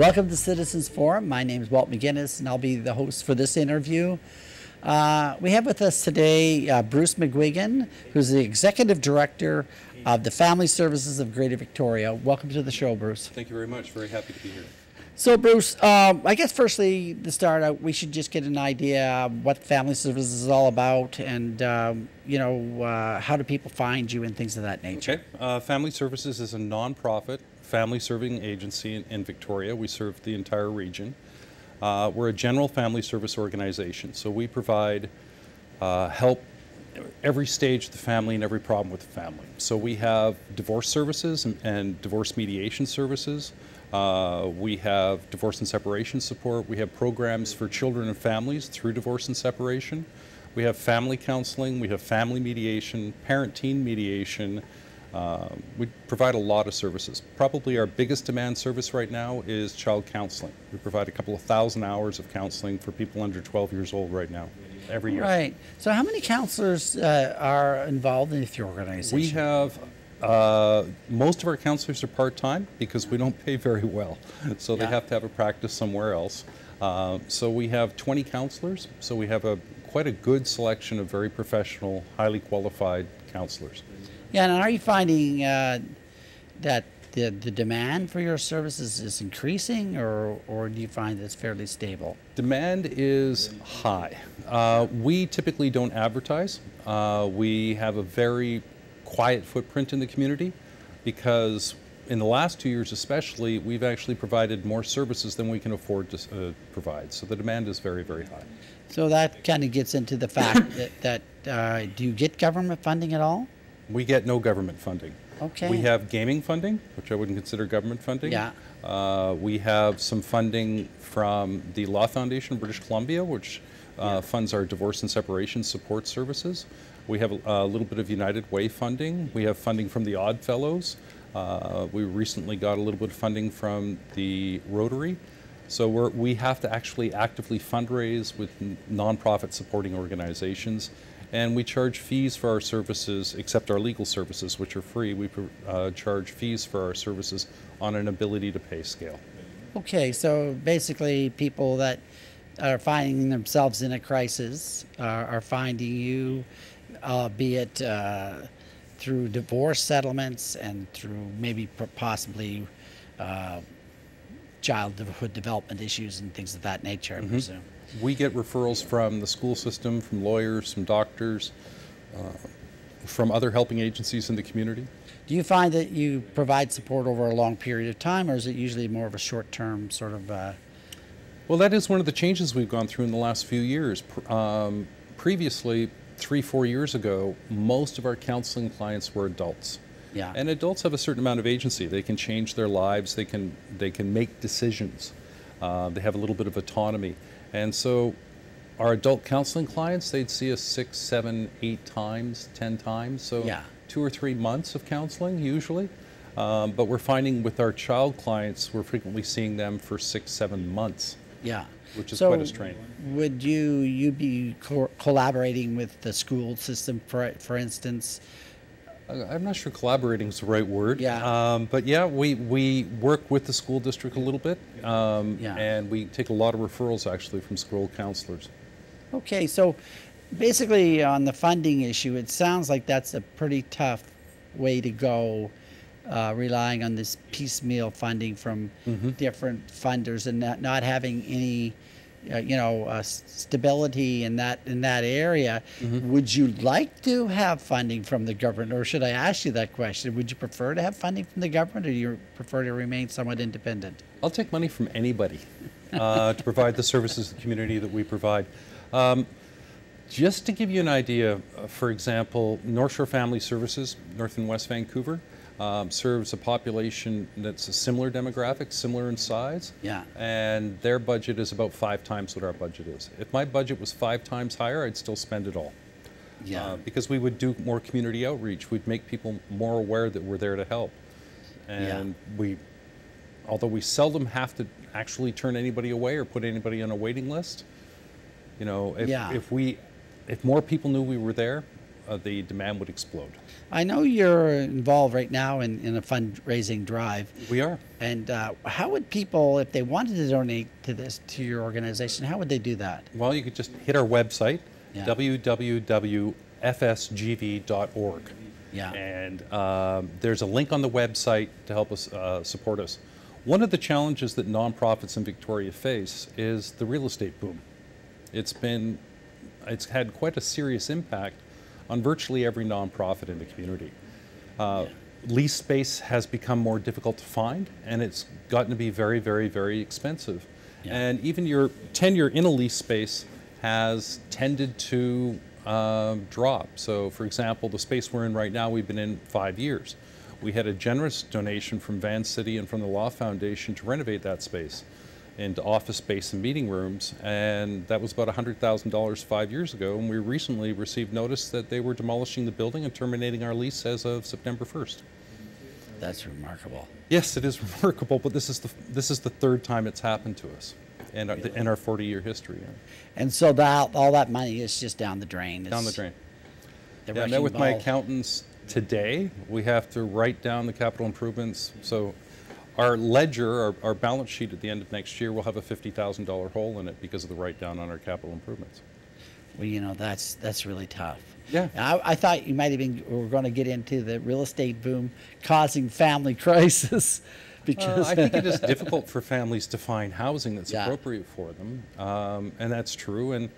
Welcome to Citizens Forum. My name is Walt McGinnis, and I'll be the host for this interview. We have with us today Bruce McGuigan, who's the Executive Director of the Family Services of Greater Victoria. Welcome to the show, Bruce. Thank you very much. Very happy to be here. So, Bruce, I guess firstly, to start out, we should just get an idea of what Family Services is all about and, how do people find you and things of that nature. Okay. Family Services is a nonprofit family serving agency in Victoria. We serve the entire region. We're a general family service organization, so we provide help every stage of the family and every problem with the family. So we have divorce services and divorce mediation services. We have divorce and separation support. We have programs for children and families through divorce and separation. We have family counseling. We have family mediation, parent-teen mediation. We provide a lot of services. Probably our biggest demand service right now is child counseling. We provide a couple of thousand hours of counseling for people under 12 years old right now, every year. Right. So how many counselors are involved in your organization? We have, most of our counselors are part-time because we don't pay very well. So they have to have a practice somewhere else. So we have 20 counselors. So we have quite a good selection of very professional, highly qualified counselors. Yeah, and are you finding that the demand for your services is increasing, or do you find it's fairly stable? Demand is high. We typically don't advertise. We have a very quiet footprint in the community because in the last 2 years especially, we've actually provided more services than we can afford to provide. So the demand is very, very high. So that kind of gets into the fact that do you get government funding at all? We get no government funding. Okay. We have gaming funding, which I wouldn't consider government funding. Yeah. We have some funding from the Law Foundation of British Columbia, which funds our divorce and separation support services. We have a little bit of United Way funding. We have funding from the Odd Fellows. We recently got a little bit of funding from the Rotary. So we have to actually actively fundraise with nonprofit supporting organizations. And we charge fees for our services, except our legal services, which are free. We charge fees for our services on an ability to pay scale. Okay, so basically people that are finding themselves in a crisis are finding you, be it through divorce settlements and through maybe possibly childhood development issues and things of that nature, I presume. We get referrals from the school system, from lawyers, from doctors, from other helping agencies in the community. Do you find that you provide support over a long period of time, or is it usually more of a short-term sort of? Well, that is one of the changes we've gone through in the last few years. Previously, 3-4 years ago, most of our counseling clients were adults. Yeah. And adults have a certain amount of agency. They can change their lives. They can make decisions. They have a little bit of autonomy. And so our adult counseling clients, they'd see us 6, 7, 8 times, 10 times. So 2 or 3 months of counseling usually. But we're finding with our child clients, we're frequently seeing them for 6, 7 months. Yeah. Which is quite a strain. Would you be collaborating with the school system, for instance? I'm not sure collaborating is the right word. Yeah. But yeah, we work with the school district a little bit. And we take a lot of referrals actually from school counselors. Okay, so basically on the funding issue, it sounds like that's a pretty tough way to go, relying on this piecemeal funding from different funders and not having any stability in that area. Would you like to have funding from the government, or should I ask you that question? Would you prefer to have funding from the government, or do you prefer to remain somewhat independent? I'll take money from anybody to provide the services to the community that we provide. Just to give you an idea, for example, North Shore Family Services, North and West Vancouver, serves a population that's a similar demographic, similar in size. Yeah. And their budget is about 5 times what our budget is. If my budget was 5 times higher, I'd still spend it all. Yeah. Because we would do more community outreach. We'd make people more aware that we're there to help. And although we seldom have to actually turn anybody away or put anybody on a waiting list, if more people knew we were there, the demand would explode. I know you're involved right now in a fundraising drive. We are. And how would people, if they wanted to donate to this, to your organization, how would they do that? Well, you could just hit our website, Yeah. www.fsgv.org. Yeah. And there's a link on the website to help us support us. One of the challenges that nonprofits in Victoria face is the real estate boom. It's had quite a serious impact on virtually every nonprofit in the community. Lease space has become more difficult to find, and it's gotten to be very, very, very expensive. Yeah. And even your tenure in a lease space has tended to drop. So, for example, the space we're in right now, we've been in 5 years. We had a generous donation from Van City and from the Law Foundation to renovate that space into office space and meeting rooms, and that was about $100,000 5 years ago, and we recently received notice that they were demolishing the building and terminating our lease as of September 1st. That's remarkable. Yes, it is remarkable, but this is the third time it's happened to us in our 40-year history. And so all that money is just down the drain. Down the drain. The Yeah, I met wrecking with my ball. accountants today. We have to write down the capital improvements. So our ledger, our balance sheet at the end of next year will have a $50,000 hole in it because of the write down on our capital improvements. Well, that's really tough. Yeah. I thought you might even were going to get into the real estate boom causing family crisis, because I think it is difficult for families to find housing that's Yeah. appropriate for them, and that's true. And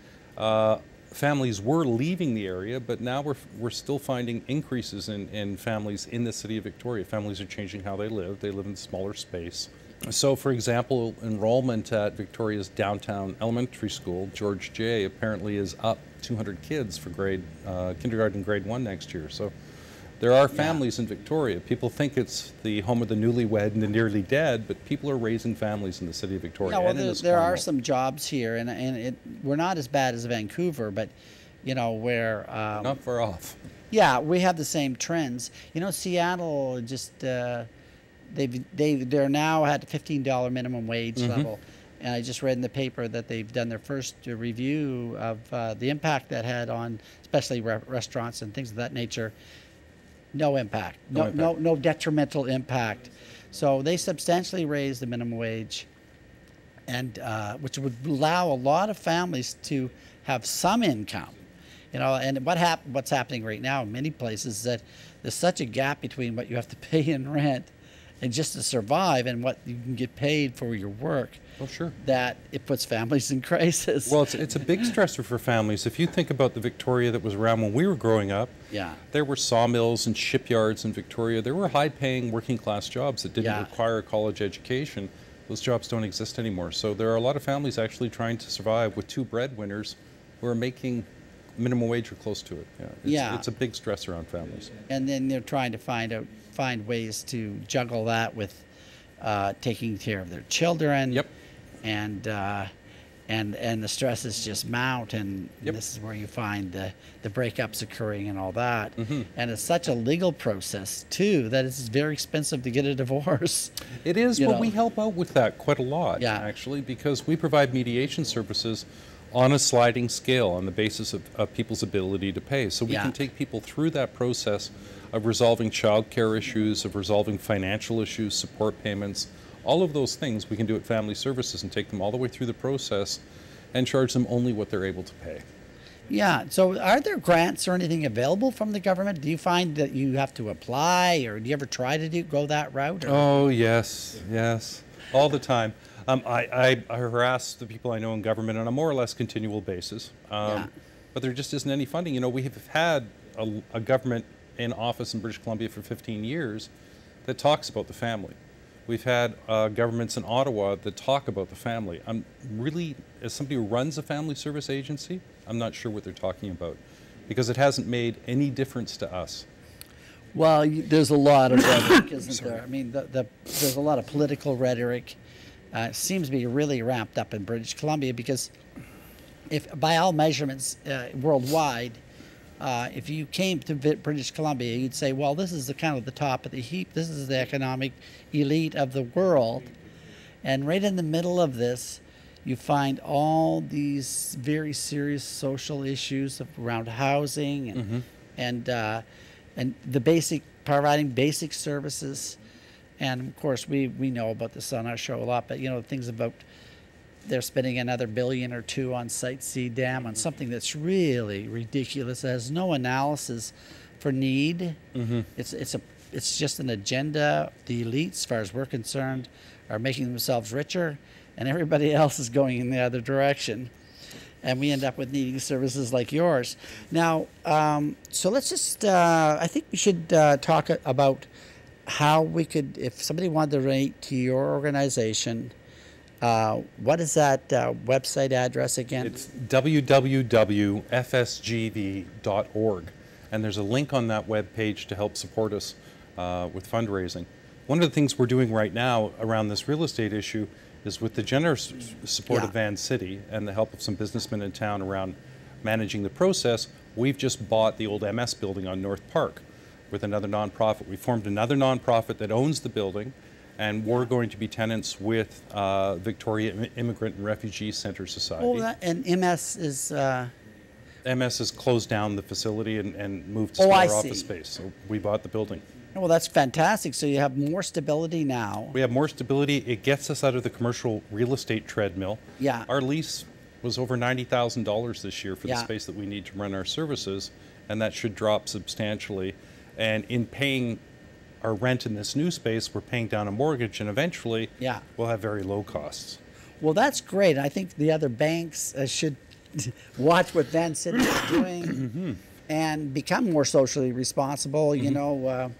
families were leaving the area, but now we're still finding increases in families in the city of Victoria. Families are changing how they live. They live in smaller space. So, for example, enrollment at Victoria's downtown elementary school, George J., apparently is up 200 kids for kindergarten grade 1 next year. So there are families in Victoria. People think it's the home of the newlywed and the nearly dead, but people are raising families in the city of Victoria. Yeah, well, and in this there are Commonwealth. some jobs here, and we're not as bad as Vancouver, but where Not far off. yeah, we have the same trends. Seattle just they're now at $15 minimum wage level, and I just read in the paper that they've done their first review of the impact that had on especially restaurants and things of that nature. No impact. No detrimental impact. So they substantially raised the minimum wage, and which would allow a lot of families to have some income. And what's happening right now in many places is that there's such a gap between what you have to pay in rent and just to survive and what you can get paid for your work. Oh, sure. That it puts families in crisis. Well, it's a big stressor for families. If you think about the Victoria that was around when we were growing up, Yeah. there were sawmills and shipyards in Victoria. There were high-paying working-class jobs that didn't Yeah. require a college education. Those jobs don't exist anymore. So there are a lot of families actually trying to survive with two breadwinners who are making minimum wage or close to it. It's a big stressor on families. And then they're trying to find ways to juggle that with taking care of their children. Yep. And the stresses just mount, and Yep. this is where you find the breakups occurring and all that. Mm-hmm. And it's such a legal process too that it's very expensive to get a divorce. It is, You but know. we help out with that quite a lot, Yeah. actually, because we provide mediation services on a sliding scale on the basis of people's ability to pay. So we Yeah. can take people through that process of resolving child care issues, of resolving financial issues, support payments, all of those things we can do at Family Services and take them all the way through the process and charge them only what they're able to pay. Yeah. So are there grants or anything available from the government? Do you find that you have to apply, or do you ever try to go that route? Or? Oh, yes, all the time. I harass the people I know in government on a more or less continual basis, Yeah. but there just isn't any funding. We have had a government in office in British Columbia for 15 years that talks about the family. We've had governments in Ottawa that talk about the family. I'm really, as somebody who runs a family service agency, I'm not sure what they're talking about, because it hasn't made any difference to us. Well, there's a lot of rhetoric, isn't there? I mean, there's a lot of political rhetoric. It seems to be really ramped up in British Columbia because, if by all measurements worldwide, if you came to British Columbia, you'd say, well, this is the kind of the top of the heap. This is the economic elite of the world. And right in the middle of this, you find all these very serious social issues around housing and and the basic providing basic services. And of course, we know about this on our show a lot, but you know, things about they're spending another $1 billion or $2 billion on Site C Dam on something that's really ridiculous. It has no analysis for need. It's just an agenda. The elites, as far as we're concerned, are making themselves richer, and everybody else is going in the other direction. And we end up with needing services like yours. Now, so let's just, I think we should talk about how we could, if somebody wanted to donate to your organization, what is that website address again? It's www.fsgv.org. And there's a link on that web page to help support us with fundraising. One of the things we're doing right now around this real estate issue is with the generous support of Van City and the help of some businessmen in town around managing the process, we've just bought the old MS building on North Park with another nonprofit. We formed another nonprofit that owns the building, and we're going to be tenants with Victoria Immigrant and Refugee Center Society. Oh, and MS is... MS has closed down the facility and moved to smaller office space, so we bought the building. Well, that's fantastic. So you have more stability now. We have more stability. It gets us out of the commercial real estate treadmill. Yeah. Our lease was over $90,000 this year for the space that we need to run our services, and that should drop substantially. And in paying our rent in this new space, we're paying down a mortgage, and eventually we'll have very low costs. Well, that's great. I think the other banks should watch what Van City is doing and become more socially responsible. You know,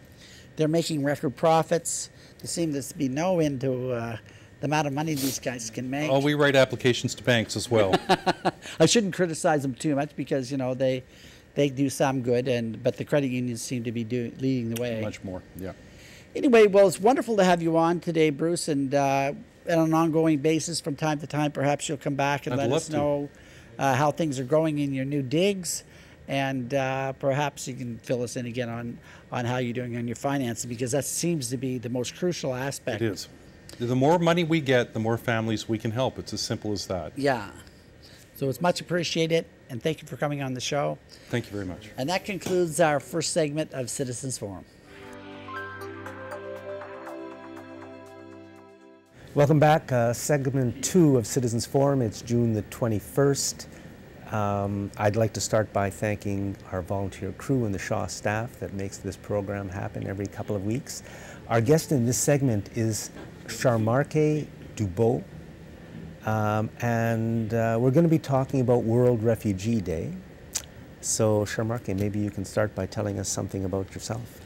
they're making record profits. There seems to be no end to the amount of money these guys can make. Oh, we write applications to banks as well. I shouldn't criticize them too much because, you know, they do some good, but the credit unions seem to be leading the way. Much more, yeah. Anyway, well, it's wonderful to have you on today, Bruce, and on an ongoing basis from time to time, perhaps you'll come back and let us know how things are going in your new digs, and perhaps you can fill us in again on how you're doing on your finances, because that seems to be the most crucial aspect. It is. The more money we get, the more families we can help. It's as simple as that. Yeah. So it's much appreciated, and thank you for coming on the show. Thank you very much. And that concludes our first segment of Citizens Forum. Welcome back. Segment 2 of Citizens Forum. It's June the 21st. I'd like to start by thanking our volunteer crew and the Shaw staff that makes this program happen every couple of weeks. Our guest in this segment is Charmarque Dubeau, and we're going to be talking about World Refugee Day. So Charmarque, maybe you can start by telling us something about yourself.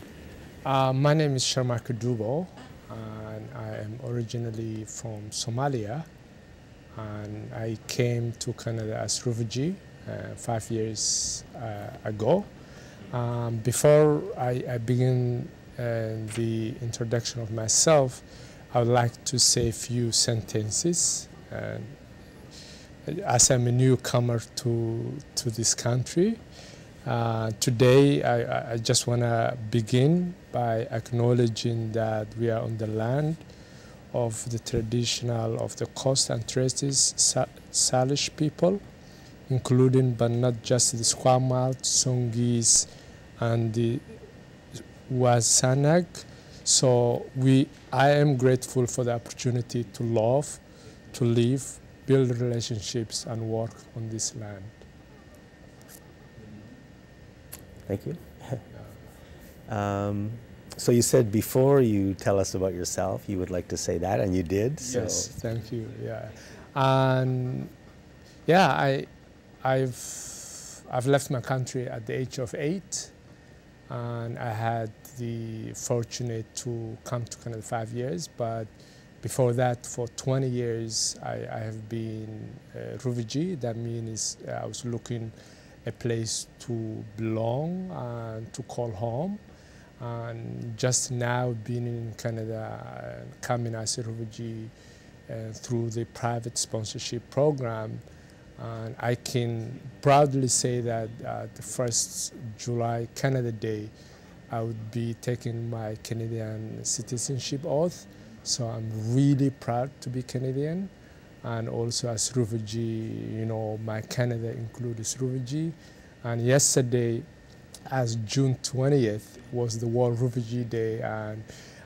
My name is Charmarque Dubeau, and I am originally from Somalia, and I came to Canada as refugee 5 years ago. Before I begin the introduction of myself, I would like to say a few sentences. As I'm a newcomer to this country, today I just want to begin by acknowledging that we are on the land of the traditional of the Coast and Traces Salish people, including but not just the Squamish, Songhees, and the Wasanag. So I am grateful for the opportunity to love, to live, build relationships, and work on this land. Thank you. So you said before you tell us about yourself, you would like to say that, and you did. So. Yes, thank you. Yeah, and yeah, I've left my country at the age of 8, and I had the fortunate to come to Canada 5 years. But before that, for 20 years, I have been a refugee. That means I was looking a place to belong and to call home. And just now being in Canada, coming as a refugee through the private sponsorship program, and I can proudly say that the 1st July Canada Day, I would be taking my Canadian citizenship oath. So I'm really proud to be Canadian, and also as refugee, you know, my Canada includes refugee. And yesterday, as June 20th was the World Refugee Day, and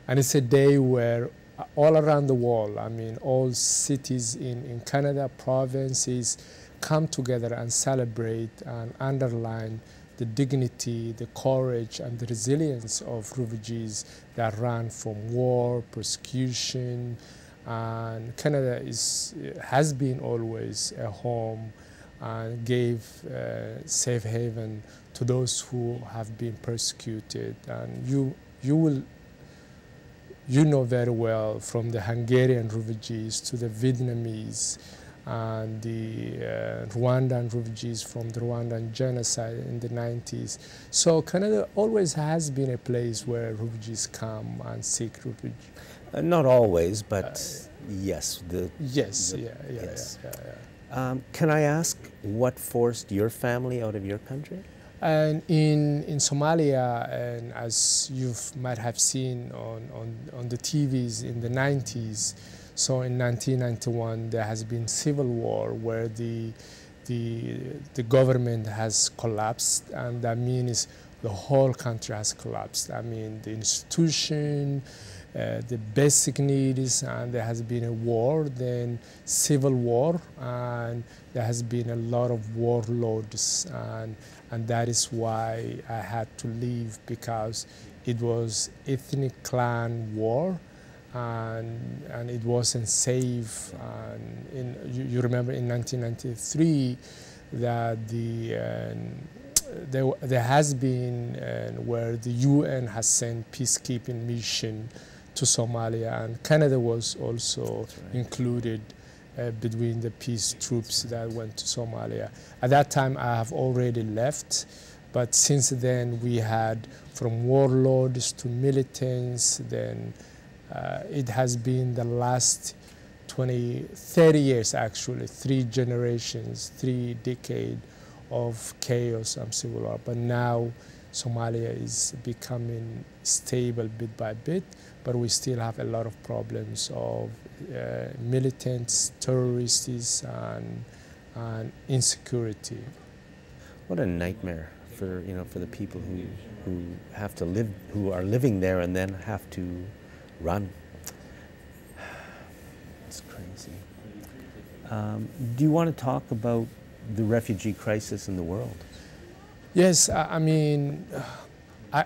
it's a day where all around the world, I mean, all cities in Canada, provinces, come together and celebrate and underline the dignity, the courage, and the resilience of refugees that ran from war, persecution, and Canada has been always a home and gave safe haven to those who have been persecuted. And you know very well, from the Hungarian refugees to the Vietnamese and the Rwandan refugees from the Rwandan genocide in the 90s. So Canada always has been a place where refugees come and seek refuge. Not always, but yes. Yes. Can I ask what forced your family out of your country? And in Somalia, and as you might have seen on the TVs in the 90s, so in 1991 there has been civil war where the government has collapsed, and that means the whole country has collapsed. I mean, the institution, the basic needs, and there has been a war, then civil war, and there has been a lot of warlords, and that is why I had to leave, because it was ethnic clan war, and it wasn't safe. And you remember in 1993 that there has been where the UN has sent peacekeeping mission to Somalia, and Canada was also included between the peace troops that went to Somalia. At that time, I have already left, but since then we had from warlords to militants. Then it has been the last 30 years actually, 3 generations, 3 decades of chaos and civil war. But now Somalia is becoming stable bit by bit, but we still have a lot of problems of militants, terrorists, and insecurity. What a nightmare for the people who have to live, who are living there and then have to run. It's crazy. Do you want to talk about the refugee crisis in the world? Yes, I mean, I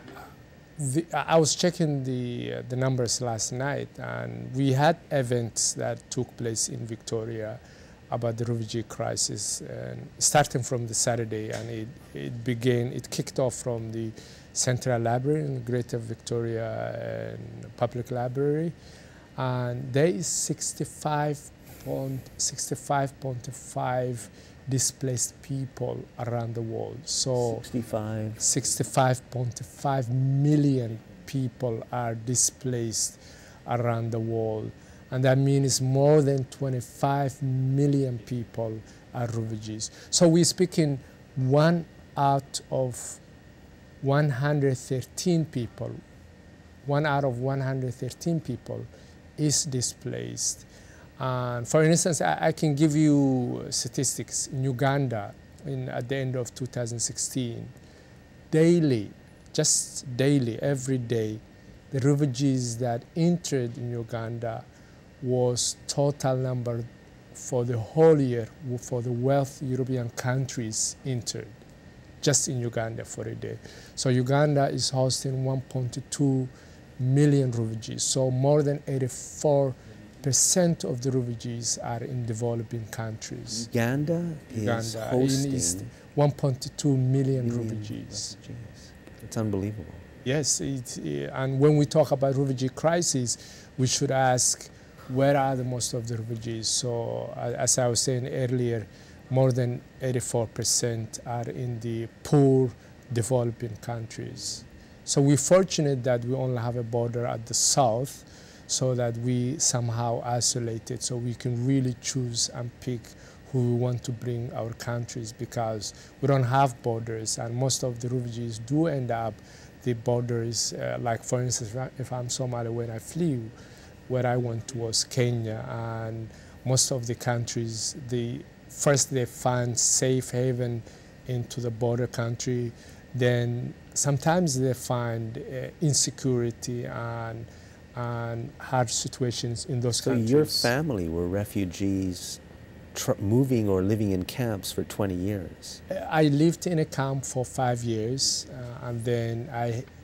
was checking the numbers last night, and we had events that took place in Victoria about the refugee crisis, and starting from the Saturday, and it kicked off from the Central Library in Greater Victoria Public Library, and there is 65.5 displaced people around the world. So 65.5 million people are displaced around the world. And that means more than 25 million people are refugees. So we're speaking 1 out of 113 people, 1 out of 113 people is displaced. For instance, I can give you statistics. In Uganda, at the end of 2016, daily, just daily, every day, the refugees that entered in Uganda was total number for the whole year for the wealthy European countries entered, just in Uganda for a day. So Uganda is hosting 1.2 million refugees, so more than 84% of the refugees are in developing countries. Uganda is hosting 1.2 million refugees. It's unbelievable. Yes, and when we talk about refugee crisis, we should ask, where are the most of the refugees? So as I was saying earlier, more than 84% are in the poor developing countries. So we're fortunate that we only have a border at the south, so that we somehow isolated, so we can really choose and pick who we want to bring our countries, because we don't have borders, and most of the refugees do end up the borders, like for instance, if I'm Somali, when I flew, where I went to was Kenya, and most of the countries, first they find safe haven into the border country, then sometimes they find insecurity and hard situations in those countries. So your family were refugees moving or living in camps for 20 years? I lived in a camp for 5 years, and then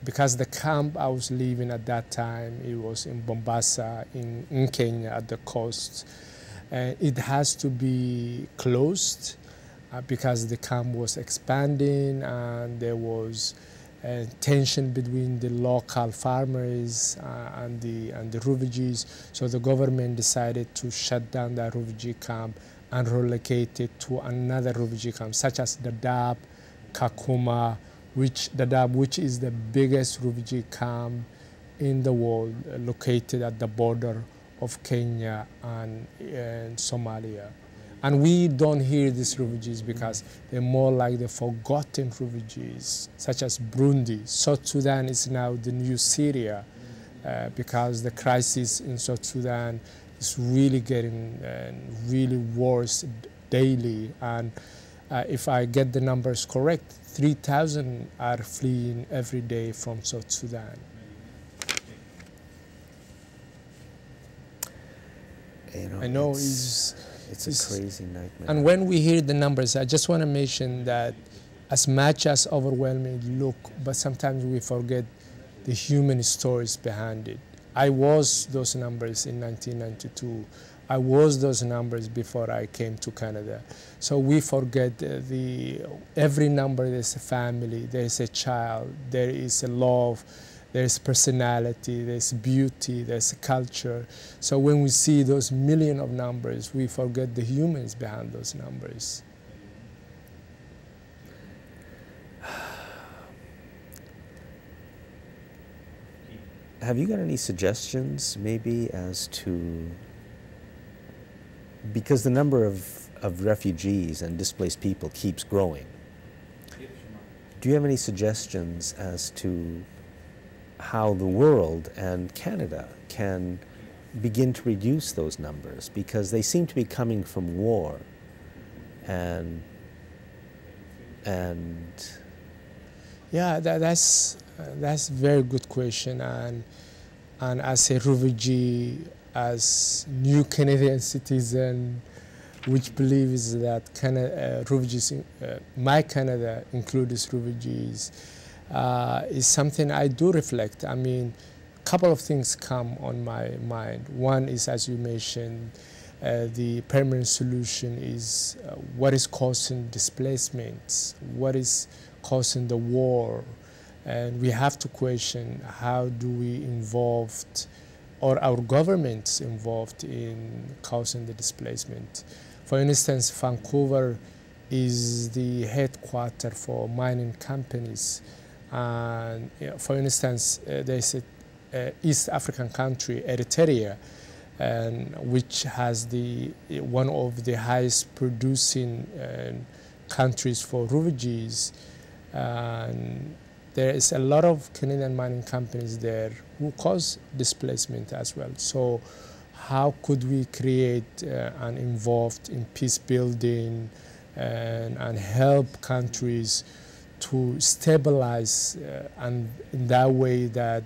because the camp I was living at that time, it was in Mombasa, in Kenya, at the coast. It has to be closed because the camp was expanding, and there was tension between the local farmers and the refugees. So the government decided to shut down that refugee camp and relocate it to another refugee camp, such as Dadaab, Kakuma, which is the biggest refugee camp in the world, located at the border of Kenya and Somalia. And we don't hear these refugees because they're more like the forgotten refugees, such as Burundi. South Sudan is now the new Syria because the crisis in South Sudan is really getting really worse daily. And if I get the numbers correct, 3,000 are fleeing every day from South Sudan. You know, I know it's a crazy nightmare. And when we hear the numbers, I just want to mention that as much as overwhelming look, but sometimes we forget the human stories behind it. I was those numbers in 1992. I was those numbers before I came to Canada. So we forget every number. There's a family, there's a child, there is a love, there's personality, there's beauty, there's a culture. So when we see those million of numbers, we forget the humans behind those numbers. Have you got any suggestions, maybe, as to, because the number of refugees and displaced people keeps growing, do you have any suggestions as to how the world and Canada can begin to reduce those numbers? Because they seem to be coming from war and yeah, that's a very good question, and as a refugee, as new Canadian citizen, which believes that refugees, my Canada includes refugees, is something I do reflect. I mean, a couple of things come on my mind. One is, as you mentioned, the permanent solution is what is causing displacements, what is causing the war, and we have to question how do we involve, or our governments involved in causing the displacement. For instance, Vancouver is the headquarters for mining companies. And for instance, there's an East African country, Eritrea, which has one of the highest producing countries for refugees. And there is a lot of Canadian mining companies there who cause displacement as well. So how could we create and involved in peace building and help countries to stabilize and in that way that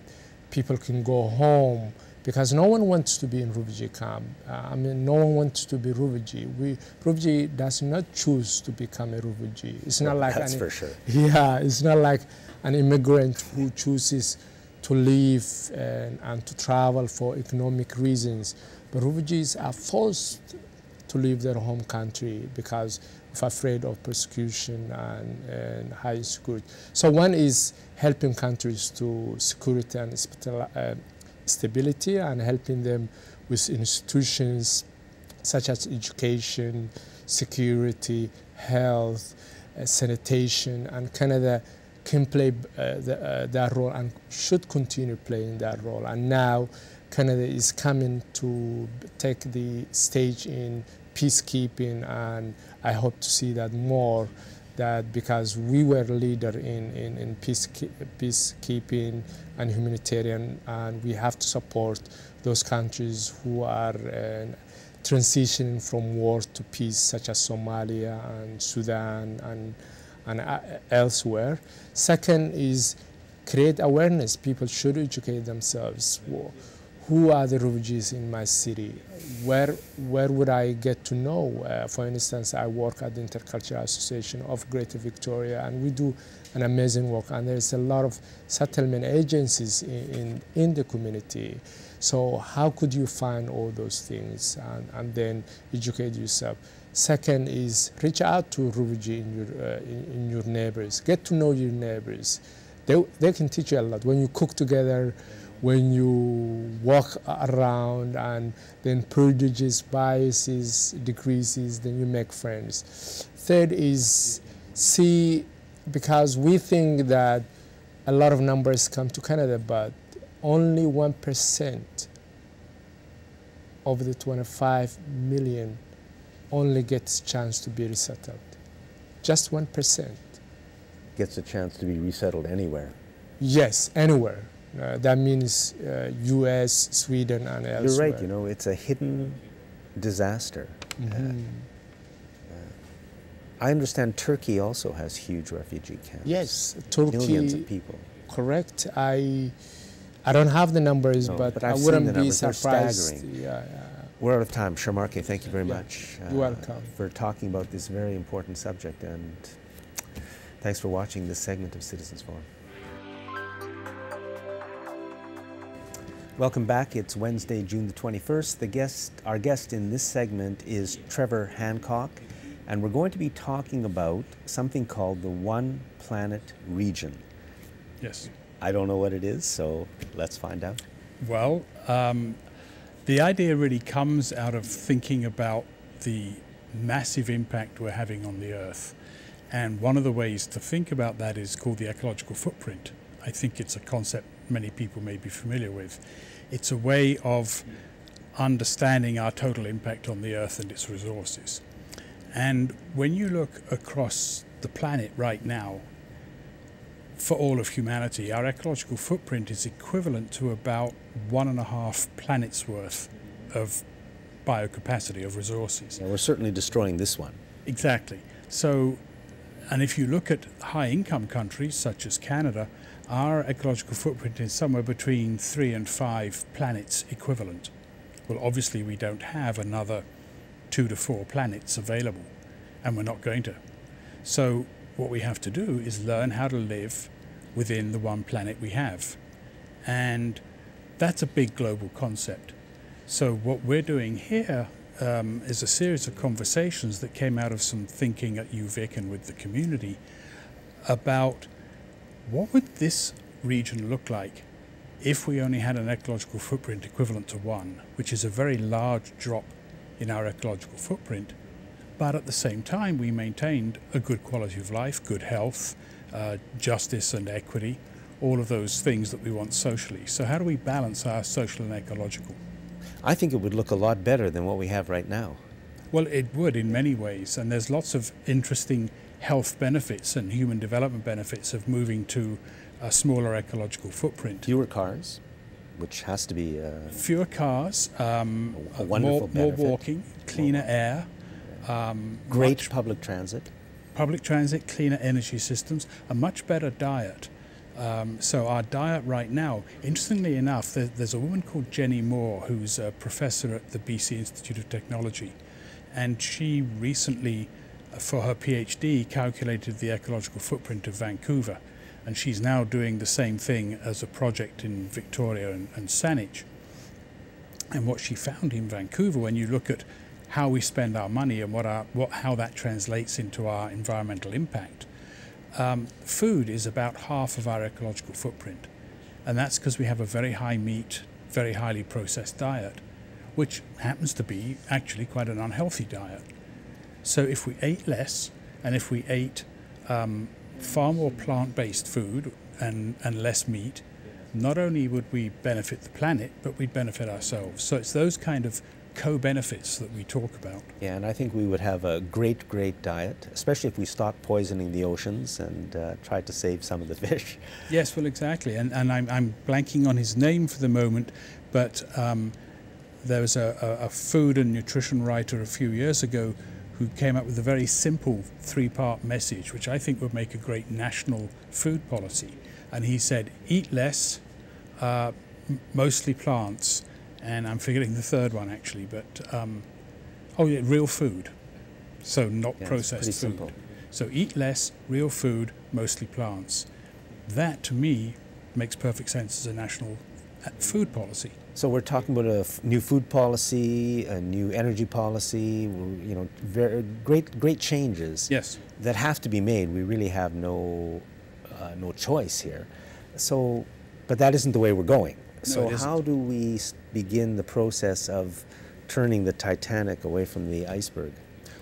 people can go home? Because no one wants to be in refugee camp. I mean, no one wants to be refugee. Refugee does not choose to become a refugee. It's not like that's for sure. Yeah, it's not like an immigrant who chooses to leave and to travel for economic reasons. But refugees are forced to leave their home country because of afraid of persecution and high insecurity. So one is helping countries to security and stability, and helping them with institutions such as education, security, health, sanitation, and Canada can play that role and should continue playing that role. And now Canada is coming to take the stage in peacekeeping, and I hope to see that more, that because we were a leader in peacekeeping and humanitarian, and we have to support those countries who are transitioning from war to peace, such as Somalia and Sudan and elsewhere. Second is create awareness. People should educate themselves. Who are the refugees in my city? Where would I get to know? For instance, I work at the Intercultural Association of Greater Victoria, and we do an amazing work. And there's a lot of settlement agencies in the community. So how could you find all those things and then educate yourself? Second is reach out to refugees in your neighbors. Get to know your neighbors. They can teach you a lot. When you cook together, when you walk around, and then prejudice, biases decreases, then you make friends. Third is see, because we think that a lot of numbers come to Canada, but only 1% of the 25 million only gets a chance to be resettled. Just 1%. Gets a chance to be resettled anywhere. Yes, anywhere. That means U.S., Sweden, and elsewhere. You're right. You know, it's a hidden disaster. I understand Turkey also has huge refugee camps. Yes, Turkey. Millions of people. Correct. I don't have the numbers, No, but I I've seen wouldn't the be numbers. They're surprised. staggering. Yeah. We're out of time. Sharmarke, thank you very much You're welcome. for talking about this very important subject, and thanks for watching this segment of Citizens Forum. Welcome back. It's Wednesday, June the 21st. Our guest in this segment is Trevor Hancock, and we're going to be talking about something called the One Planet Region. Yes. I don't know what it is, so let's find out. Well, the idea really comes out of thinking about the massive impact we're having on the Earth. And one of the ways to think about that is called the ecological footprint. I think it's a concept many people may be familiar with. It's a way of understanding our total impact on the Earth and its resources. And when you look across the planet right now, for all of humanity, our ecological footprint is equivalent to about 1.5 planets worth of biocapacity of resources. Yeah, we're certainly destroying this one. Exactly. So, and if you look at high-income countries such as Canada, our ecological footprint is somewhere between 3 and 5 planets equivalent. Well, obviously we don't have another 2 to 4 planets available, and we're not going to. So what we have to do is learn how to live within the one planet we have. And that's a big global concept. So what we're doing here is a series of conversations that came out of some thinking at UVic and with the community about what would this region look like if we only had an ecological footprint equivalent to 1, which is a very large drop in our ecological footprint, but at the same time we maintained a good quality of life, good health, justice and equity, all of those things that we want socially. So how do we balance our social and ecological? I think it would look a lot better than what we have right now. Well, it would in many ways, and there's lots of interesting health benefits and human development benefits of moving to a smaller ecological footprint. Fewer cars, which has to be fewer cars, a wonderful more benefit. walking, cleaner air, Great public transit. Public transit, cleaner energy systems, a much better diet. So our diet right now, interestingly enough, there's a woman called Jenny Moore who's a professor at the BC Institute of Technology, and she recently, for her PhD, calculated the ecological footprint of Vancouver, and she's now doing the same thing as a project in Victoria and Saanich. And what she found in Vancouver, when you look at how we spend our money and how that translates into our environmental impact, food is about half of our ecological footprint, and that's because we have a very high meat, very highly processed diet, which happens to be actually quite an unhealthy diet. So if we ate less, and if we ate far more plant-based food and less meat, not only would we benefit the planet, but we'd benefit ourselves. So it's those kind of co-benefits that we talk about. Yeah, and I think we would have a great, great diet, especially if we stopped poisoning the oceans and tried to save some of the fish. Yes, well, exactly. And I'm blanking on his name for the moment, but there was a food and nutrition writer a few years ago who came up with a very simple three-part message, which I think would make a great national food policy. And he said, eat less, mostly plants, and I'm forgetting the third one actually, but oh yeah, real food. So not processed food. Simple. So eat less, real food, mostly plants. That to me makes perfect sense as a national food policy. So we're talking about a new food policy, a new energy policy, you know, very great changes. Yes. That have to be made. We really have no choice here. So, but that isn't the way we're going. So how do we begin the process of turning the Titanic away from the iceberg?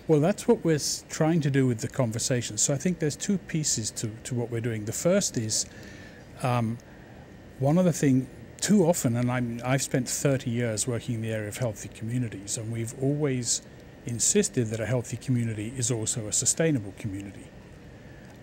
Well, that's what we're trying to do with the conversation. So I think there's two pieces to what we're doing. The first is one of the things, too often, and I've spent 30 years working in the area of healthy communities, and we've always insisted that a healthy community is also a sustainable community.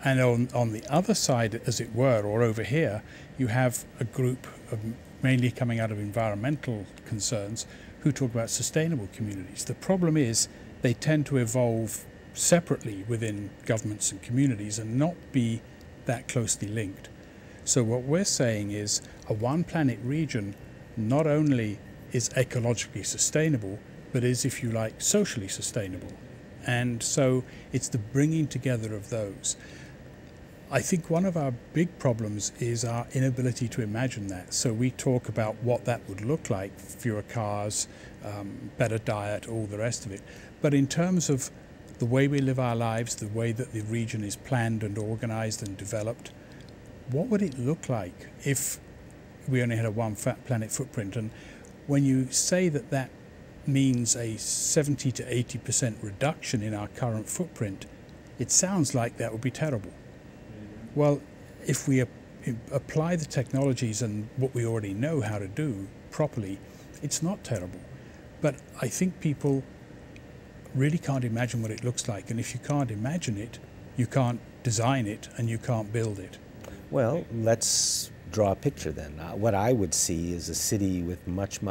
And on the other side, as it were, or over here, you have a group of mainly coming out of environmental concerns who talk about sustainable communities. The problem is they tend to evolve separately within governments and communities and not be that closely linked. So what we're saying is a one planet region not only is ecologically sustainable, but is, if you like, socially sustainable. And so it's the bringing together of those. I think one of our big problems is our inability to imagine that. So we talk about what that would look like, fewer cars, better diet, all the rest of it. But in terms of the way we live our lives, the way that the region is planned and organized and developed, what would it look like if we only had a one planet footprint? And when you say that that means a 70 to 80% reduction in our current footprint, it sounds like that would be terrible. Well, if we apply the technologies and what we already know how to do properly, it's not terrible. But I think people really can't imagine what it looks like. And if you can't imagine it, you can't design it and you can't build it. Well, let's draw a picture then. What I would see is a city with much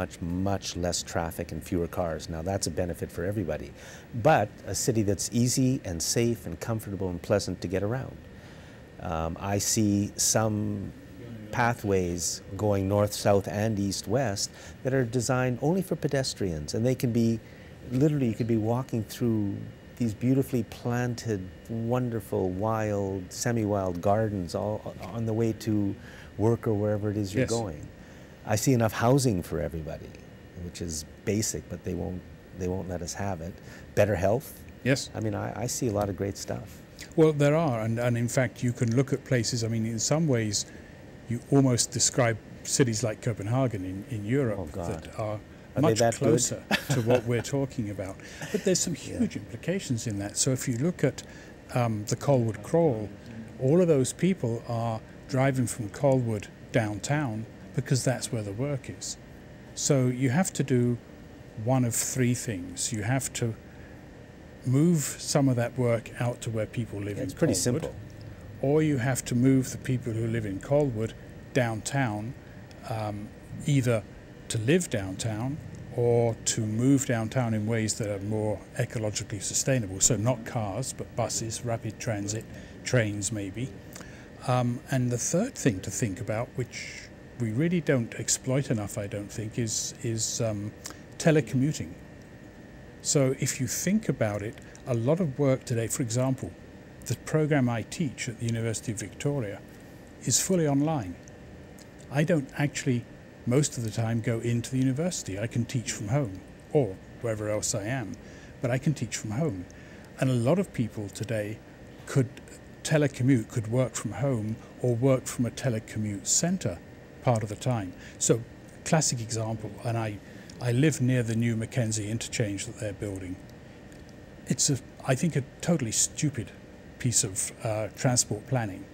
less traffic and fewer cars. Now that's a benefit for everybody. But a city that's easy and safe and comfortable and pleasant to get around. I see some pathways going north, south, and east, west that are designed only for pedestrians, and they can be, literally, you could be walking through these beautifully planted, wonderful, wild, semi-wild gardens all on the way to work or wherever it is you're going. I see enough housing for everybody, which is basic, but they won't let us have it. Better health. Yes. I mean, I see a lot of great stuff. Well, there are, and in fact, you can look at places, I mean, in some ways, you almost describe cities like Copenhagen in Europe that are much closer to what we're talking about. But there's some huge implications in that. So if you look at the Colwood Crawl, all of those people are driving from Colwood downtown because that's where the work is. So you have to do one of three things. You have to move some of that work out to where people live in Colwood. It's pretty simple. Or you have to move the people who live in Colwood downtown, either to live downtown or to move downtown in ways that are more ecologically sustainable. So not cars, but buses, rapid transit, trains maybe. And the third thing to think about, which we really don't exploit enough, I don't think, is telecommuting. So if you think about it, a lot of work today, for example, the program I teach at the University of Victoria is fully online. I don't actually, most of the time, go into the university. I can teach from home or wherever else I am, but I can teach from home. And a lot of people today could telecommute, could work from home or work from a telecommute center part of the time. So classic example, and I live near the new Mackenzie interchange that they're building. It's, I think, a totally stupid piece of transport planning.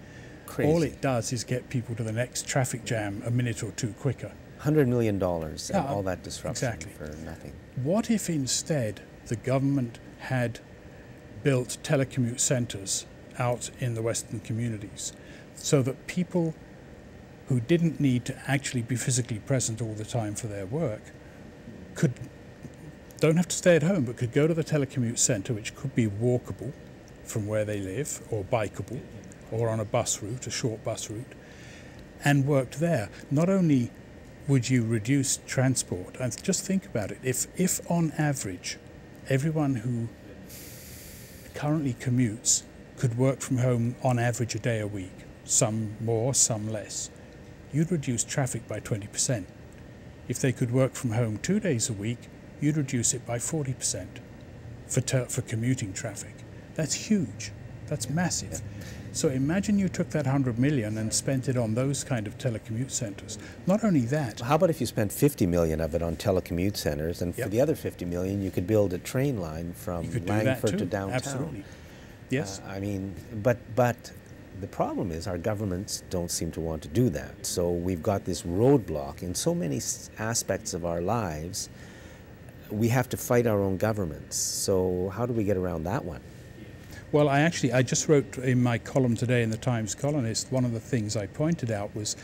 Crazy. All it does is get people to the next traffic jam a minute or two quicker. $100 million and all that disruption for nothing. What if instead the government had built telecommute centers out in the Western communities so that people who didn't need to actually be physically present all the time for their work could don't have to stay at home, but could go to the telecommute centre, which could be walkable from where they live, or bikeable, or on a bus route, a short bus route, and worked there. Not only would you reduce transport, and just think about it, if on average everyone who currently commutes could work from home on average a day a week, some more, some less, you'd reduce traffic by 20%. If they could work from home 2 days a week, you'd reduce it by 40% for commuting traffic. That's huge. That's massive. So imagine you took that 100 million and spent it on those kind of telecommute centers. Not only that. How about if you spent 50 million of it on telecommute centers, and for the other 50 million, you could build a train line from Langford to downtown. Absolutely. Yes. I mean, but the problem is our governments don't seem to want to do that. So we've got this roadblock in so many aspects of our lives. We have to fight our own governments. So how do we get around that one? Well, I just wrote in my column today in the Times Colonist, one of the things I pointed out was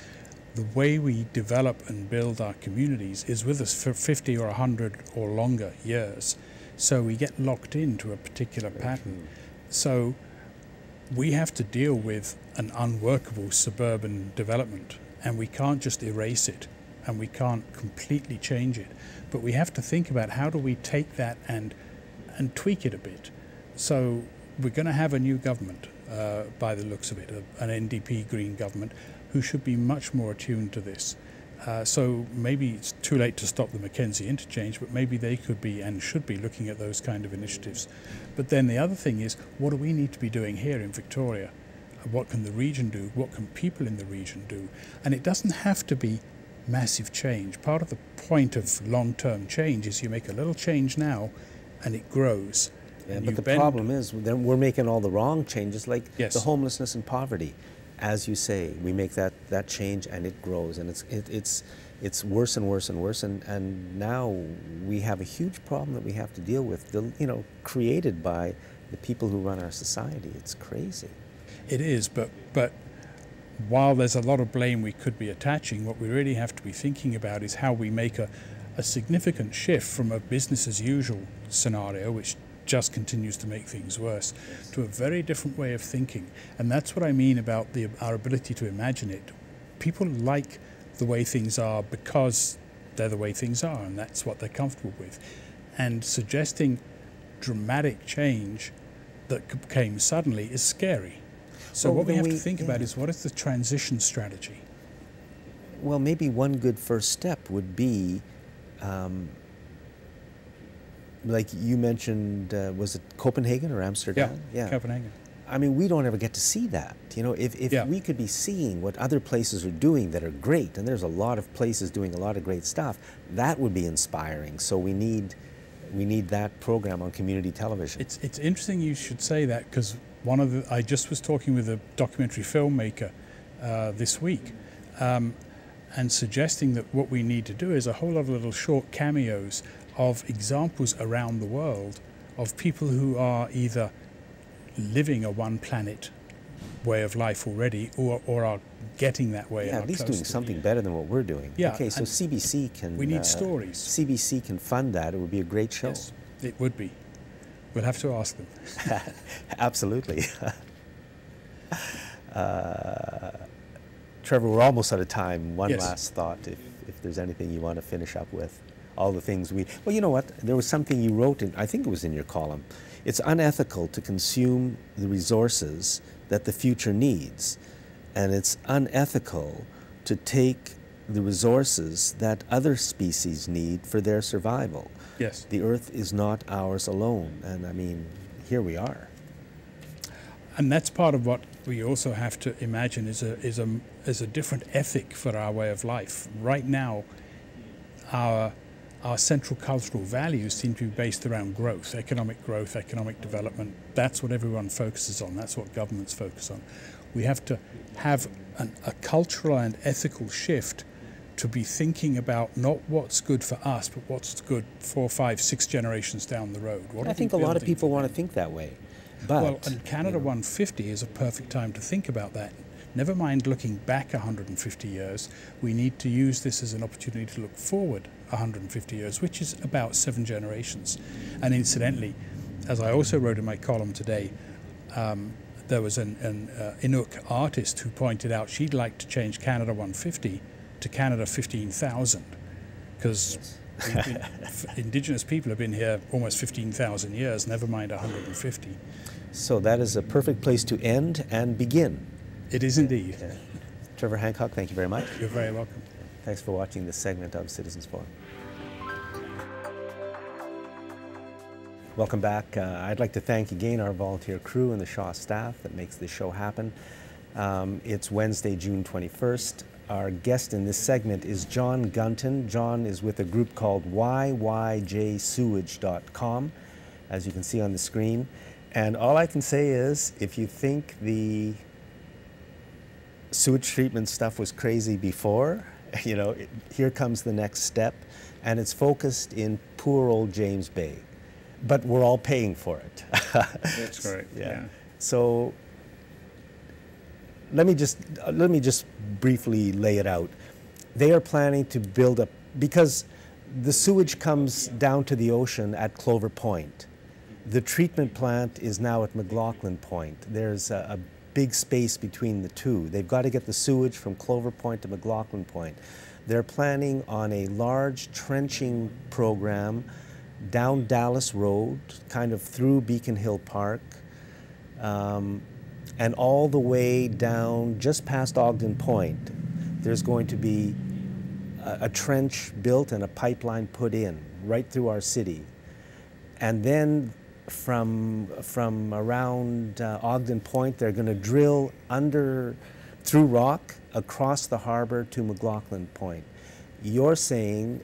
the way we develop and build our communities is with us for 50 or 100 or longer years. So we get locked into a particular pattern. So we have to deal with an unworkable suburban development, and we can't just erase it, and we can't completely change it. But we have to think about how do we take that and tweak it a bit. So we're going to have a new government, by the looks of it, an NDP Green government, who should be much more attuned to this. So maybe it's too late to stop the Mackenzie interchange, but maybe they could be and should be looking at those kind of initiatives. But then the other thing is, what do we need to be doing here in Victoria? What can the region do? What can people in the region do? And it doesn't have to be massive change. Part of the point of long-term change is you make a little change now and it grows. Yeah, but the problem is then we're making all the wrong changes, like the homelessness and poverty. As you say, we make that change and it grows, and it's worse and worse and worse, and now we have a huge problem that we have to deal with, created by the people who run our society. It's crazy. It is, but while there's a lot of blame we could be attaching, what we really have to be thinking about is how we make a significant shift from a business as usual scenario, which just continues to make things worse, to a very different way of thinking. And that's what I mean about our ability to imagine it. People like the way things are because they're the way things are, and that's what they're comfortable with. And suggesting dramatic change that came suddenly is scary. So what we have to think about is, what is the transition strategy? Well, maybe one good first step would be like you mentioned, was it Copenhagen or Amsterdam? Yeah, Copenhagen. I mean, we don't ever get to see that. If we could be seeing what other places are doing that are great, and there's a lot of places doing a lot of great stuff, that would be inspiring. So we need that program on community television. It's interesting you should say that, because I just was talking with a documentary filmmaker this week, and suggesting that what we need to do is a whole lot of little short cameos of examples around the world of people who are either living a one planet way of life already, or are getting that way. Yeah, at least doing something better than what we're doing. Yeah, okay, so CBC can... We need stories. CBC can fund that. It would be a great show. Yes, it would be. We'll have to ask them. Absolutely. Trevor, we're almost out of time. One last thought, if there's anything you want to finish up with. All the things well, you know what? There was something you wrote I think it was in your column. It's unethical to consume the resources that the future needs, and it's unethical to take the resources that other species need for their survival. Yes. The Earth is not ours alone, and I mean, here we are. And that's part of what we also have to imagine is a different ethic for our way of life. Right now, our central cultural values seem to be based around growth, economic development. That's what everyone focuses on. That's what governments focus on. We have to have a cultural and ethical shift to be thinking about not what's good for us, but what's good 4, 5, 6 generations down the road. I think a lot of people want to think that way. But, well, and Canada 150 is a perfect time to think about that. Never mind looking back 150 years, we need to use this as an opportunity to look forward 150 years, which is about 7 generations. And incidentally, as I also wrote in my column today, there was an Inuk artist who pointed out she'd like to change Canada 150 to Canada 15,000, because Indigenous people have been here almost 15,000 years, never mind 150. So that is a perfect place to end and begin. It is indeed. Trevor Hancock, thank you very much. You're very welcome. Thanks for watching this segment of Citizens Forum. Welcome back. I'd like to thank again our volunteer crew and the Shaw staff that makes this show happen. It's Wednesday, June 21st. Our guest in this segment is John Gunton. John is with a group called yyjsewage.com, as you can see on the screen. And all I can say is, if you think the sewage treatment stuff was crazy before, you know, here comes the next step, and it's focused in poor old James Bay. But we're all paying for it. That's correct. Yeah. So let me just briefly lay it out. They are planning to build a, because the sewage comes down to the ocean at Clover Point. The treatment plant is now at McLaughlin Point. There's a big space between the two. They've got to get the sewage from Clover Point to McLaughlin Point. They're planning on a large trenching program down Dallas Road, kind of through Beacon Hill Park, and all the way down just past Ogden Point. There's going to be a trench built and a pipeline put in right through our city. And then from around Ogden Point, they're going to drill through rock across the harbor to McLaughlin Point. You're saying,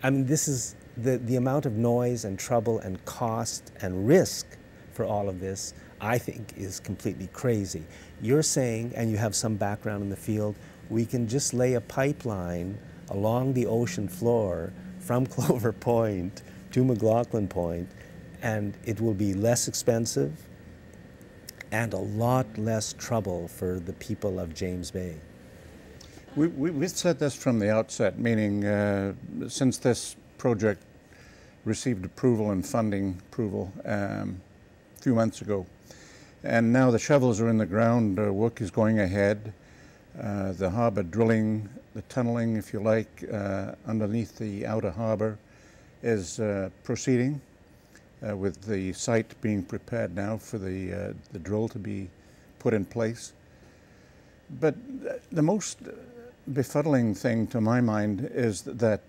I mean, this is the amount of noise and trouble and cost and risk for all of this, I think, is completely crazy. You're saying, and you have some background in the field, we can just lay a pipeline along the ocean floor from Clover Point to McLaughlin Point, and it will be less expensive and a lot less trouble for the people of James Bay. We said this from the outset, meaning since this project received approval and funding approval a few months ago, and now the shovels are in the ground, work is going ahead, the harbour drilling, the tunneling, if you like, underneath the outer harbour is proceeding, with the site being prepared now for the drill to be put in place. But the most befuddling thing to my mind is that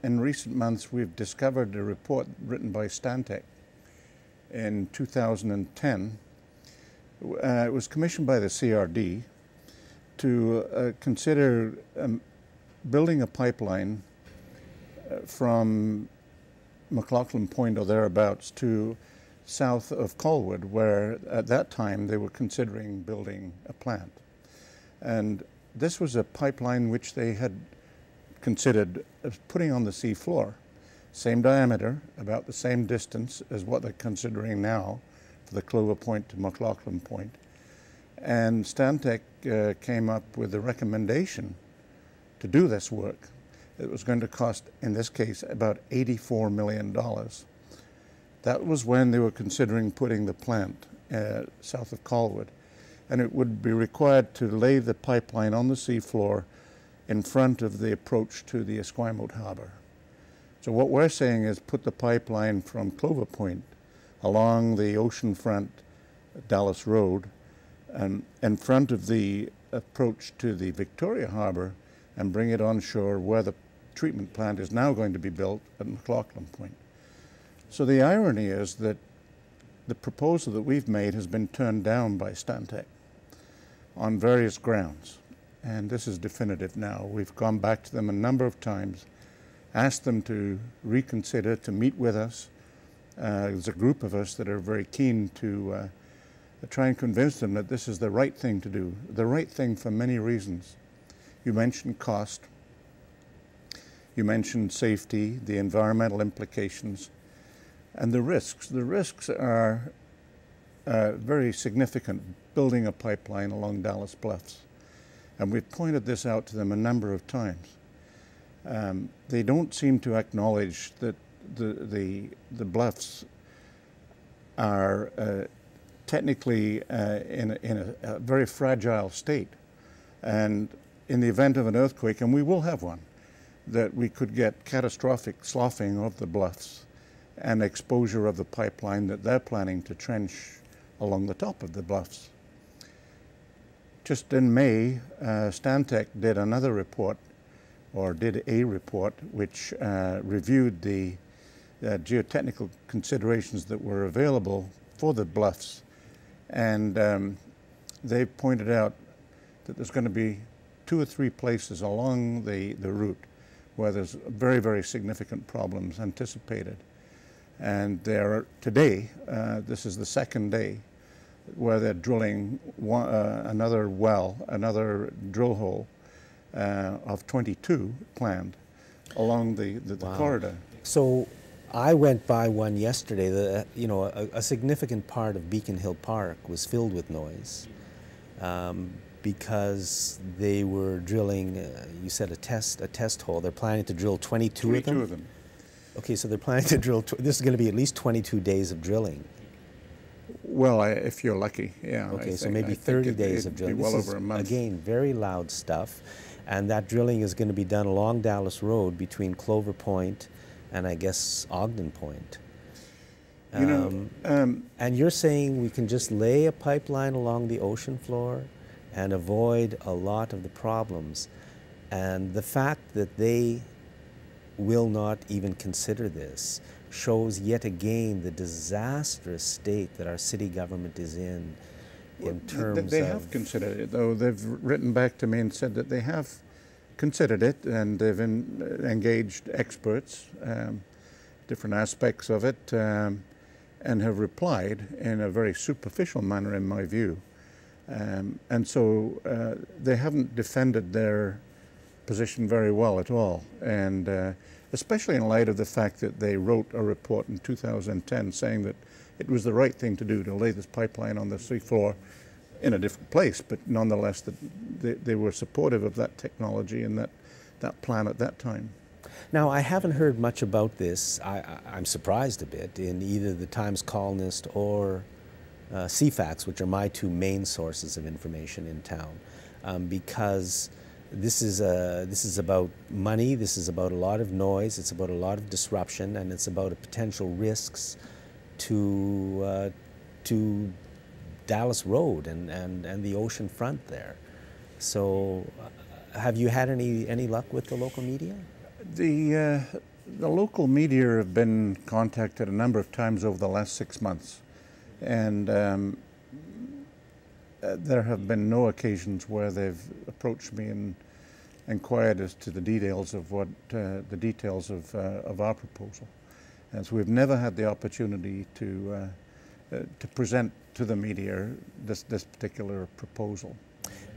in recent months we've discovered a report written by Stantec in 2010. It was commissioned by the CRD to consider building a pipeline from McLaughlin Point or thereabouts to south of Colwood, where at that time they were considering building a plant. And this was a pipeline which they had considered putting on the sea floor. Same diameter, about the same distance as what they're considering now for the Clover Point to McLaughlin Point. And Stantec came up with a recommendation to do this work. It was going to cost, in this case, about $84 million. That was when they were considering putting the plant south of Colwood. And it would be required to lay the pipeline on the seafloor in front of the approach to the Esquimalt Harbor. So what we're saying is put the pipeline from Clover Point along the oceanfront Dallas Road and in front of the approach to the Victoria Harbor and bring it onshore where the treatment plant is now going to be built at McLaughlin Point. So the irony is that the proposal that we've made has been turned down by Stantec on various grounds. And this is definitive now. We've gone back to them a number of times, asked them to reconsider, to meet with us. There's a group of us that are very keen to try and convince them that this is the right thing to do, the right thing for many reasons. You mentioned cost, you mentioned safety, the environmental implications, and the risks. The risks are very significant building a pipeline along Dallas Bluffs. And we've pointed this out to them a number of times. They don't seem to acknowledge that the bluffs are technically in a very fragile state. And in the event of an earthquake, and we will have one, that we could get catastrophic sloughing of the bluffs and exposure of the pipeline that they're planning to trench along the top of the bluffs. Just in May, Stantec did another report, or did a report, which reviewed the geotechnical considerations that were available for the bluffs. And they pointed out that there's going to be 2 or 3 places along the route where there's very, very significant problems anticipated. And there today, this is the second day, where they're drilling another well, another drill hole of 22 planned along the Wow. corridor. So I went by one yesterday. You know, a significant part of Beacon Hill Park was filled with noise because they were drilling. You said a test hole. They're planning to drill 22 of them. 22 of them. Okay, so they're planning to drill. This is going to be at least 22 days of drilling. Well, if you're lucky, yeah. Okay, so maybe 30 days of drilling. Well This over is, a month. again, very loud stuff. And that drilling is going to be done along Dallas Road between Clover Point and I guess Ogden Point. You know, And you're saying we can just lay a pipeline along the ocean floor and avoid a lot of the problems. And the fact that they will not even consider this shows yet again the disastrous state that our city government is in terms they of... have considered it, though. They've written back to me and said that they have considered it, and they've engaged experts, different aspects of it, and have replied in a very superficial manner, in my view. And so they haven't defended their position very well at all, and especially in light of the fact that they wrote a report in 2010 saying that it was the right thing to do to lay this pipeline on the seafloor in a different place, but nonetheless that they were supportive of that technology and that plan at that time. Now, I haven't heard much about this. I'm surprised a bit in either the Times Colonist or CFAX, which are my 2 main sources of information in town, because this is about money, this is about a lot of noise, it's about a lot of disruption, and it's about potential risks to Dallas Road and the ocean front there. So have you had any luck with the local media? The local media have been contacted a number of times over the last 6 months, and there have been no occasions where they've approached me and inquired as to the details of our proposal. And so we've never had the opportunity to present to the media this particular proposal.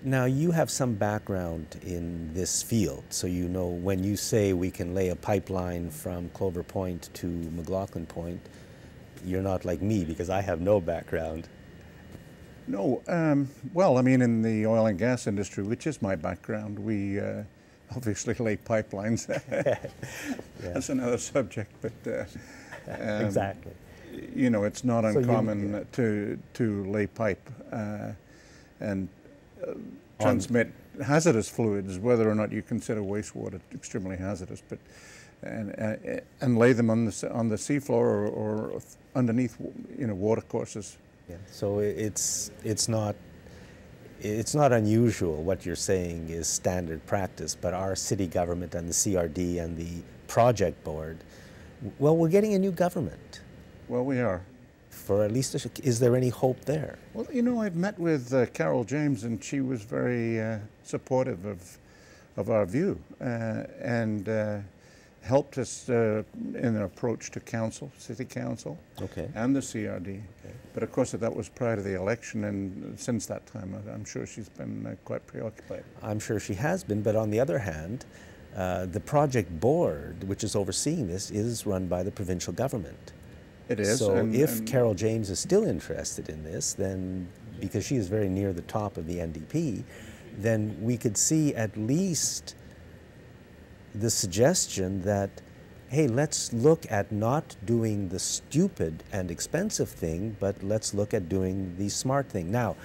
Now, you have some background in this field, so you know when you say we can lay a pipeline from Clover Point to McLaughlin Point, you're not like me because I have no background. No, well, I mean, in the oil and gas industry, which is my background, we obviously lay pipelines. That's another subject, but Exactly. You know, it's not So uncommon to lay pipe and transmit hazardous fluids, whether or not you consider wastewater extremely hazardous, but and lay them on the seafloor or underneath, you know, water courses. Yeah. So it's not unusual. What you're saying is standard practice, but our city government and the CRD and the project board, well, we're getting a new government. Well, we are. For at least, is there any hope there? Well, you know, I've met with Carol James, and she was very supportive of our view and helped us in an approach to council, city council, Okay. and the CRD. Okay. But of course, that was prior to the election, and since that time, I'm sure she's been quite preoccupied. I'm sure she has been, but on the other hand, the project board, which is overseeing this, is run by the provincial government. It is. So if and Carol James is still interested in this, then because she is very near the top of the NDP, then we could see at least the suggestion that, hey, let's look at not doing the stupid and expensive thing, but let's look at doing the smart thing. Now,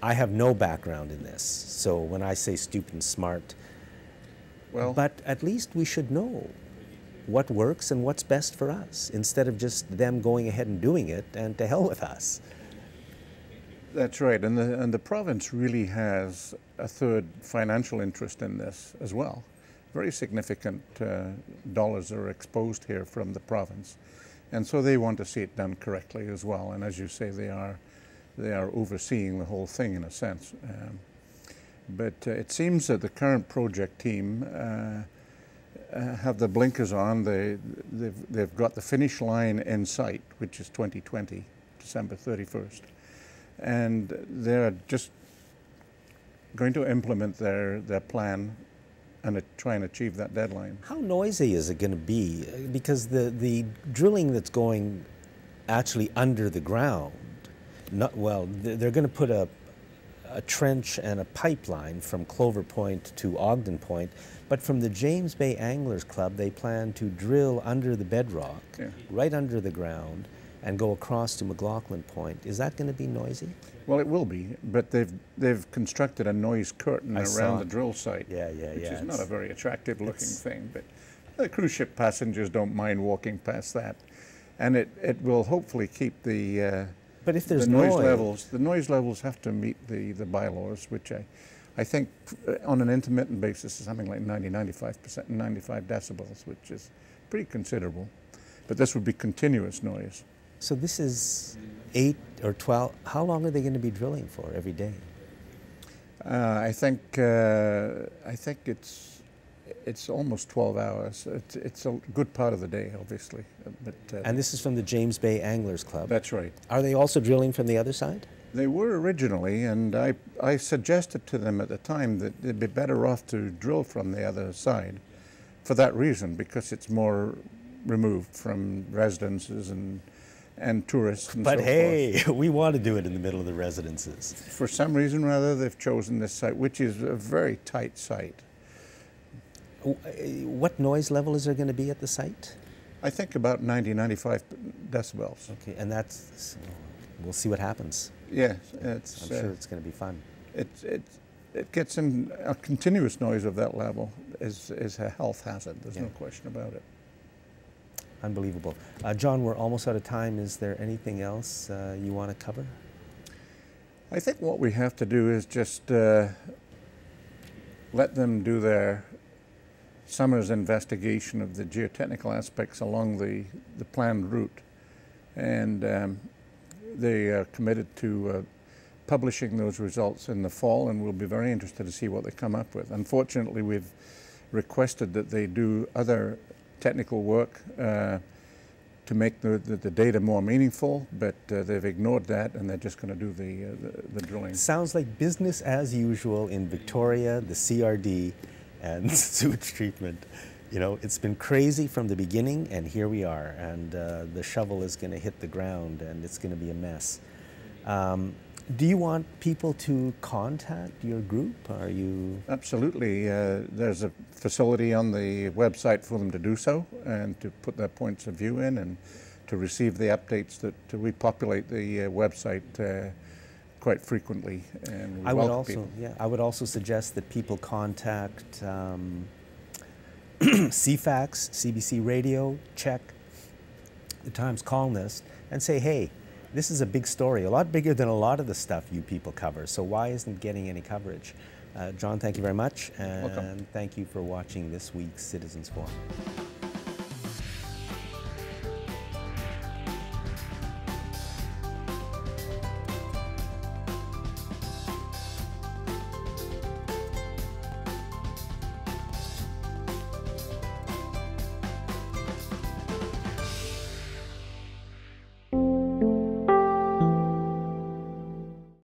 I have no background in this, so when I say stupid and smart, well, but at least we should know what works and what's best for us, instead of just them going ahead and doing it and to hell with us. that's right. And the province really has a third financial interest in this as well. Very significant dollars are exposed here from the province. And so they want to see it done correctly as well. And as you say, they are overseeing the whole thing in a sense. But it seems that the current project team have the blinkers on. They've got the finish line in sight, which is 2020, December 31st. And they're just going to implement their plan and try and achieve that deadline. How noisy is it going to be? Because the drilling that's going actually under the ground, they're going to put a trench and a pipeline from Clover Point to Ogden Point, but from the James Bay Anglers Club, they plan to drill under the bedrock, right under the ground, and go across to McLaughlin Point. Is that going to be noisy? Well, it will be, but they've constructed a noise curtain around the drill site, which is not a very attractive looking thing, but the cruise ship passengers don't mind walking past that. And it will hopefully keep the but if there's the noise levels have to meet the bylaws, which I think on an intermittent basis is something like 95% and 95 decibels, which is pretty considerable. But this would be continuous noise. So this is 8 or 12. How long are they going to be drilling for every day? I think it's almost 12 hours. It's a good part of the day, obviously. But and this is from the James Bay Anglers Club. That's right. Are they also drilling from the other side? They were originally, and I suggested to them at the time that it'd be better off to drill from the other side, for that reason, because it's more removed from residences and tourists and but so hey, forth. we want to do it in the middle of the residences. For some reason or other, they've chosen this site, which is a very tight site. What noise level is there going to be at the site? I think about 95 decibels. Okay, and that's, we'll see what happens. Yeah, I'm sure it's going to be fun. It gets in, a continuous noise of that level is a health hazard. There's no question about it. Unbelievable. John, we're almost out of time. Is there anything else you want to cover? I think what we have to do is just let them do their summer's investigation of the geotechnical aspects along the planned route. And they are committed to publishing those results in the fall, and we'll be very interested to see what they come up with. Unfortunately, we've requested that they do other technical work to make the data more meaningful, but they've ignored that, and they're just going to do the drilling. Sounds like business as usual in Victoria, the CRD, and sewage treatment. You know, it's been crazy from the beginning, and here we are, and the shovel is going to hit the ground, and it's going to be a mess. Do you want people to contact your group? Are you... Absolutely. There's a facility on the website for them to do so and to put their points of view in and to receive the updates that we populate the website quite frequently. And I would also suggest that people contact CFAX, CBC Radio, check the Times columnist and say, hey, this is a big story, a lot bigger than a lot of the stuff you people cover, so why isn't it getting any coverage? John, thank you very much, and welcome. Thank you for watching this week's Citizens Forum.